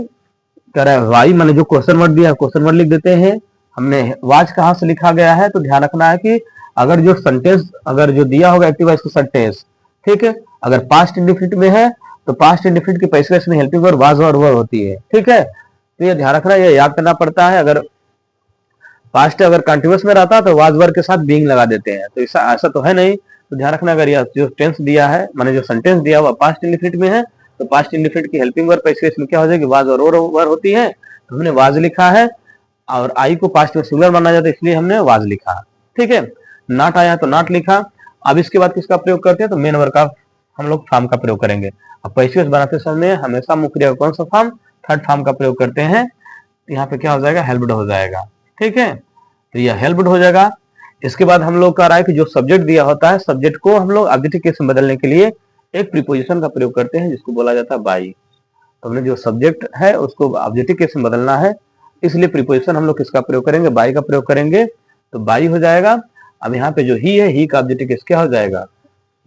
कह रहा है वाई माने जो क्वेश्चन वर्ड दिया है क्वेश्चन वर्ड लिख देते हैं। हमने वाज कहां से लिखा गया है, तो ध्यान रखना है कि अगर जो सेंटेंस अगर जो दिया होगा एक्टिव वॉइस का सेंटेंस, ठीक है, अगर पास्ट इंडेफिनिट में है तो पास्ट इंडेफिनिट की पैसिव वॉइस में हेल्पिंग वर्ब वाज और वर होती है, ठीक है। तो ये ध्यान रखना, ये याद करना पड़ता है। अगर पास्ट अगर कंटिन्यूअस में रहता तो वाज वर के साथ बीइंग लगा देते हैं, तो ऐसा तो है नहीं। तो ध्यान रखना, अगर यह जो टेंस दिया है माने जो सेंटेंस दिया हुआ पास्ट इंडेफिनिट में है तो पास्ट इंडेफिनिट की हेल्पिंग वर्ब पैसिव वॉइस में क्या हो जाएगी, वाज और वर होती है। तो हमने वाज लिखा है और आई को पास्ट में सिंगुलर माना जाता है, इसलिए हमने वाज लिखा, ठीक है। नॉट आया तो नॉट लिखा। अब इसके बाद किसका प्रयोग करते हैं, तो मेन वर्ब का हम लोग फॉर्म का प्रयोग करेंगे। अब पैसिव वॉइस बनाते समय हमेशा मुख्य क्रिया कौन सा फॉर्म, थर्ड फॉर्म का प्रयोग करते हैं। यहाँ पे क्या हो जाएगा, हेल्प्ड हो जाएगा, ठीक है। तो यह हेल्प्ड हो जाएगा। इसके बाद हम लोग कह रहा है कि जो सब्जेक्ट दिया होता है, सब्जेक्ट को हम लोग ऑब्जेक्टिव केस में बदलने के लिए एक प्रीपोजिशन का प्रयोग करते हैं जिसको बोला जाता है बाई। तो हमने जो सब्जेक्ट है उसको ऑब्जेक्टिव केस में बदलना है, इसलिए प्रीपोजिशन हम लोग किसका प्रयोग करेंगे, बाई का प्रयोग करेंगे, तो बाई हो जाएगा। अब यहाँ पे जो ही है, ही का ऑब्जेक्टिव केस क्या हो जाएगा,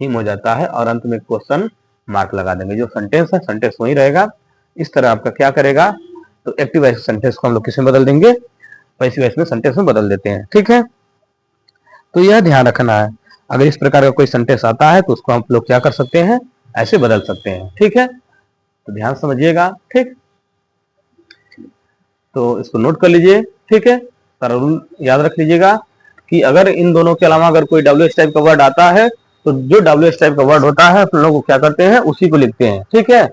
हिम हो जाता है, और अंत में क्वेश्चन मार्क लगा देंगे। जो सेंटेंस है सेंटेंस वही रहेगा। इस तरह आपका क्या करेगा, तो एक्टिव वॉइस सेंटेंस को हम लोग किसमें बदल देंगे, पैसिव वॉइस में सेंटेंस में बदल देते हैं, ठीक है। तो यह ध्यान रखना है, अगर इस प्रकार का कोई सेंटेंस आता है तो उसको हम लोग क्या कर सकते हैं, ऐसे बदल सकते हैं, ठीक है। तो ध्यान समझिएगा, ठीक। तो इसको नोट कर लीजिए, ठीक है। सारा रूल याद रख लीजिएगा कि अगर इन दोनों के अलावा अगर कोई डब्ल्यू एस टाइप का वर्ड आता है तो जो डब्ल्यू एस टाइप का वर्ड होता है हम लोग क्या करते हैं, उसी को लिखते हैं, ठीक है।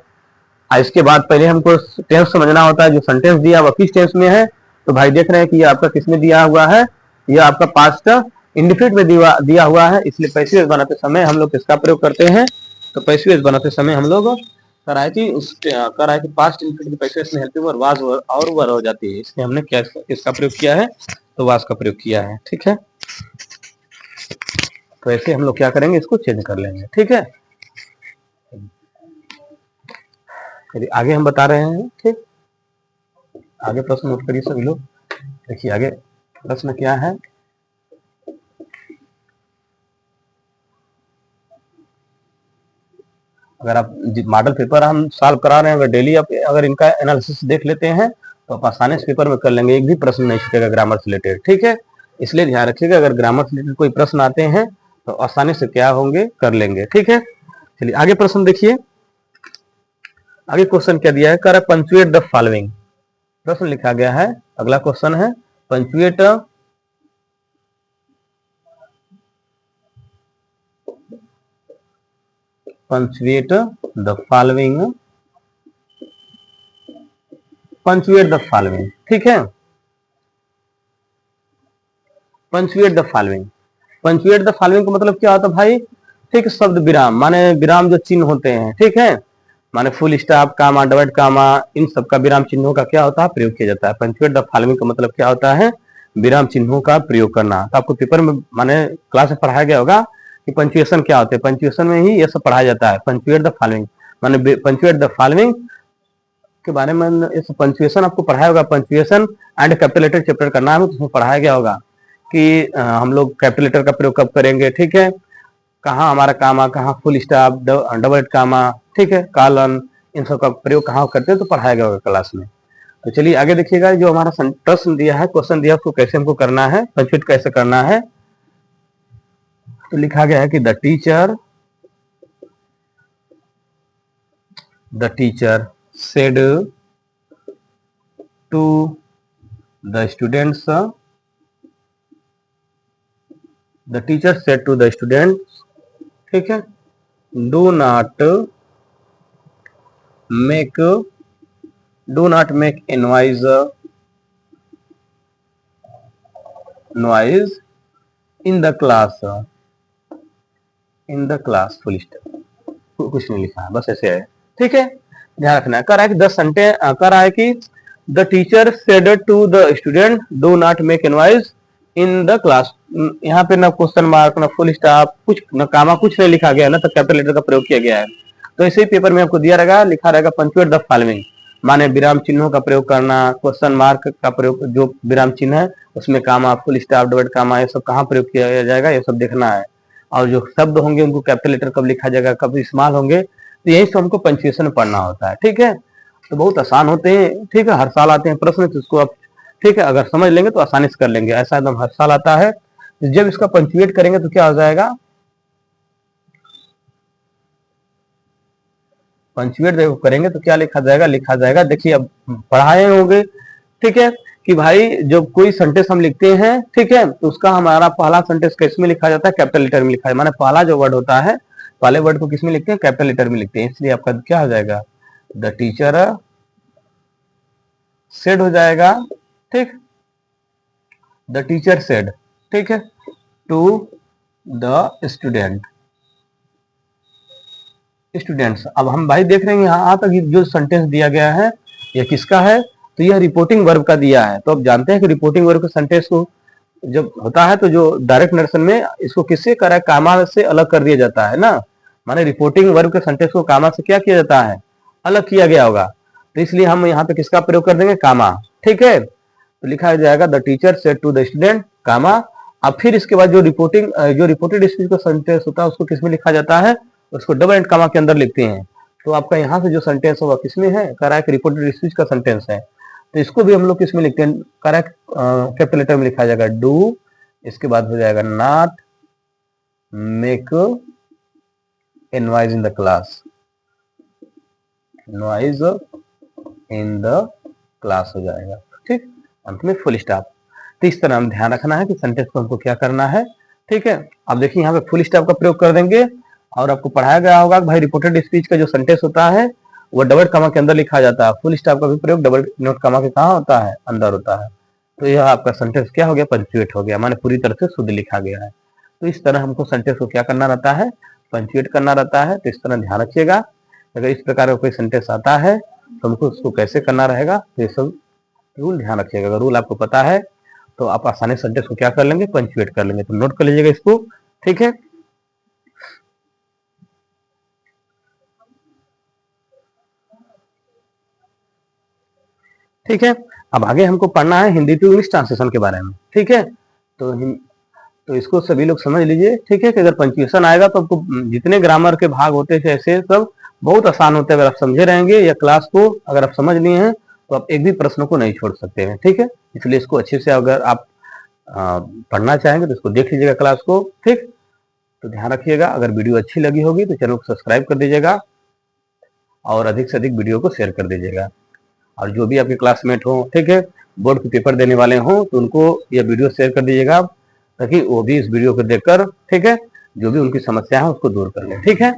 इसके बाद पहले हमको टेंस समझना होता है, जो सेंटेंस दिया हुआ किस टेंस में है। तो भाई देख रहे हैं कि ये आपका किसमें दिया हुआ है, ये आपका पास्ट इंडिफिनिट में दिया हुआ है, इसलिए पैसिव वॉइस बनाते समय हम लोग किसका प्रयोग करते हैं, तो पैसिव वॉइस बनाते समय हम लोग कराए कि पास्ट इंडिफिनिट की पैसिव वॉइस में हेल्पिंग वर्ब वाज और वर हो जाती है, इसलिए हमने क्या किसका प्रयोग किया है, तो वाज का प्रयोग किया है, ठीक है। तो ऐसे हम लोग क्या करेंगे, इसको चेंज कर लेंगे, ठीक है। आगे हम बता रहे हैं, ठीक। आगे प्रश्न नोट करिए सभी लोग। देखिए आगे प्रश्न क्या है, अगर आप मॉडल पेपर हम सॉल्व करा रहे हैं, अगर डेली आप अगर इनका एनालिसिस देख लेते हैं तो आप आसानी से पेपर में कर लेंगे, एक भी प्रश्न नहीं छूटेगा ग्रामर से रिलेटेड, ठीक है। इसलिए ध्यान रखिएगा, अगर ग्रामर से रिलेटेड कोई प्रश्न आते हैं तो आसानी से क्या होंगे, कर लेंगे, ठीक है। चलिए आगे प्रश्न देखिए। आगे क्वेश्चन क्या दिया है, कर पंचुएट द फॉलोइंग, प्रश्न लिखा गया है। अगला क्वेश्चन है punctuate the following, punctuate the following, ठीक है। Punctuate the following, punctuate the following का मतलब क्या होता है भाई, ठीक, शब्द विराम, माने विराम जो चिन्ह होते हैं, ठीक है, माने फुल स्टॉप, कामा, डबल कामा, इन सब का विराम चिन्हों का क्या होता है, प्रयोग किया जाता है। पंचुएट द फॉलोइंग का मतलब क्या होता है, विराम चिन्हों का प्रयोग करना। तो आपको पेपर में माने क्लास में पढ़ाया गया होगा कि पंचुएशन क्या होते हैं, पंचुएशन में ही ये सब पढ़ाया जाता है। पंचुएट द फॉलोइंग माने पंचुएट द फॉलोइंग के बारे में इस पंचुएशन आपको पढ़ाया होगा। Punctuation and capital letter chapter का नाम है, तो उसमें पढ़ाया गया होगा कि हम लोग कैपिटल लेटर का प्रयोग कब करेंगे, ठीक है, कहाँ हमारा कामा, कहाँ फुल स्टॉप, डबल कामा, ठीक है, कॉलन, इन सब का प्रयोग कहाँ करते हैं, तो पढ़ाया गया होगा क्लास में। तो चलिए आगे देखिएगा, जो हमारा प्रश्न दिया है, क्वेश्चन दिया, उसको कैसे हमको करना है, पंचुएट कैसे करना है। तो लिखा गया है कि the teacher said to the students, the teacher said to the students, ठीक है, do not make a noise in the class, full stop, कुछ नहीं लिखा है, बस ऐसे है, ठीक है। ध्यान रखना है, कर रहा है कि 10 सेंटेंस कर रहा है कि the teacher said to the student do not make a noise in the class. यहाँ पे ना क्वेश्चन मार्क, ना फुल स्टॉप, कुछ ना कामा, कुछ नहीं लिखा गया ना, तो कैपिटल लेटर का प्रयोग किया गया है। तो इसी पेपर में आपको दिया रहेगा, लिखा रहेगा पंचुएट द फॉलोइंग, माने विराम चिन्हों का प्रयोग करना, क्वेश्चन मार्क का प्रयोग, जो विराम चिन्ह है उसमें कामा, फुल स्टॉप, डबल कामा, ये सब कहाँ प्रयोग किया जाएगा, ये सब देखना है। और जो शब्द होंगे उनको कैपिटल लेटर कब लिखा जाएगा, कब इस्तेमाल होंगे, तो यही सब हमको पंचुएशन पढ़ना होता है, ठीक है। तो बहुत आसान होते हैं, ठीक है, हर साल आते हैं प्रश्न, तो उसको आप, ठीक है, अगर समझ लेंगे तो आसानी से कर लेंगे, ऐसा एकदम हर साल आता है, जब इसका पंचुएट करेंगे तो क्या हो जाएगा, पंचुएट देखो करेंगे तो क्या लिखा जाएगा, लिखा जाएगा, देखिए अब पढ़ाए होंगे, ठीक है, कि भाई जब कोई सेंटेंस हम लिखते हैं, ठीक है, तो उसका हमारा पहला सेंटेंस किस में लिखा जाता है, कैपिटल लेटर में लिखा है, माने पहला जो वर्ड होता है, पहले वर्ड को किस में लिखते हैं, कैपिटल लेटर में लिखते हैं, इसलिए आपका क्या हो जाएगा, द टीचर सेड हो जाएगा, ठीक, द टीचर सेड, ठीक है, टू द स्टूडेंट्स। अब हम भाई देख रहे हैं यहाँ तक जो सेंटेंस दिया गया है यह किसका है, तो यह रिपोर्टिंग वर्ब का दिया है। तो अब जानते हैं कि रिपोर्टिंग वर्ब के सेंटेंस को जब होता है तो जो डायरेक्ट नरेशन में इसको किससे करा, कामा से अलग कर दिया जाता है ना, माने रिपोर्टिंग वर्ब के सेंटेंस को कामा से क्या किया जाता है, अलग किया गया होगा, तो इसलिए हम यहाँ पे किसका प्रयोग कर देंगे, कामा, ठीक है, तो लिखा जाएगा the teacher said to the student comma. अब फिर इसके बाद जो रिपोर्टेड स्पीच का सेंटेंस होता है उसको किसमें लिखा जाता है, उसको डबल एंड कामा के अंदर लिखते हैं। तो आपका यहाँ से जो सेंटेंस होगा किसमें है, करेक्ट रिपोर्टेड स्पीच का सेंटेंस है, तो इसको भी हम लोग किसमें लिखते हैं, करेक्ट कैपिटल लेटर में लिखा जाएगा डू, इसके बाद हो जाएगा not make a noise in the class, noise in the class हो जाएगा, ठीक, अंत में फुल स्टॉप। तो इस तरह हम ध्यान रखना है कि सेंटेंस को हमको क्या करना है, ठीक है। अब देखिए यहाँ पे फुल स्टॉप का प्रयोग कर देंगे, और आपको पढ़ाया गया होगा कि भाई रिपोर्टेड स्पीच का जो सेंटेंस होता है वो डबल कमा के अंदर लिखा जाता है, फुल स्टॉप का भी प्रयोग डबल नोट कमा के कहाँ होता है, अंदर होता है। तो यह आपका सेंटेंस क्या हो गया, पंचुएट हो गया, माने पूरी तरह से शुद्ध लिखा गया है। तो इस तरह हमको सेंटेंस को क्या करना रहता है, पंचुएट करना रहता है। तो इस तरह ध्यान रखिएगा, अगर इस प्रकार का कोई सेंटेंस आता है तो हमको उसको कैसे करना रहेगा, तो ये सब रूल ध्यान रखिएगा। अगर रूल आपको पता है तो आप आसानी सेंटेंस को क्या कर लेंगे, पंचुएट कर लेंगे। तो नोट कर लीजिएगा इसको, ठीक है। ठीक है, अब आगे हमको पढ़ना है हिंदी टू इंग्लिश ट्रांसलेशन के बारे में, ठीक है। तो इसको सभी लोग समझ लीजिए, ठीक है, कि अगर पंक्चुएशन आएगा तो आपको जितने ग्रामर के भाग होते थे ऐसे सब बहुत आसान होते हैं। अगर आप समझे रहेंगे या क्लास को अगर आप समझ लिए हैं तो आप एक भी प्रश्न को नहीं छोड़ सकते हैं, ठीक है। इसलिए इसको अच्छे से अगर आप पढ़ना चाहेंगे तो इसको देख लीजिएगा क्लास को, ठीक। तो ध्यान रखिएगा, अगर वीडियो अच्छी लगी होगी तो चैनल को सब्सक्राइब कर दीजिएगा और अधिक से अधिक वीडियो को शेयर कर दीजिएगा। और जो भी आपके क्लासमेट हो, ठीक है, बोर्ड के पेपर देने वाले हो, तो उनको यह वीडियो शेयर कर दीजिएगा ताकि वो भी इस वीडियो को देखकर, ठीक है, जो भी उनकी समस्या है उसको दूर कर ले, ठीक है।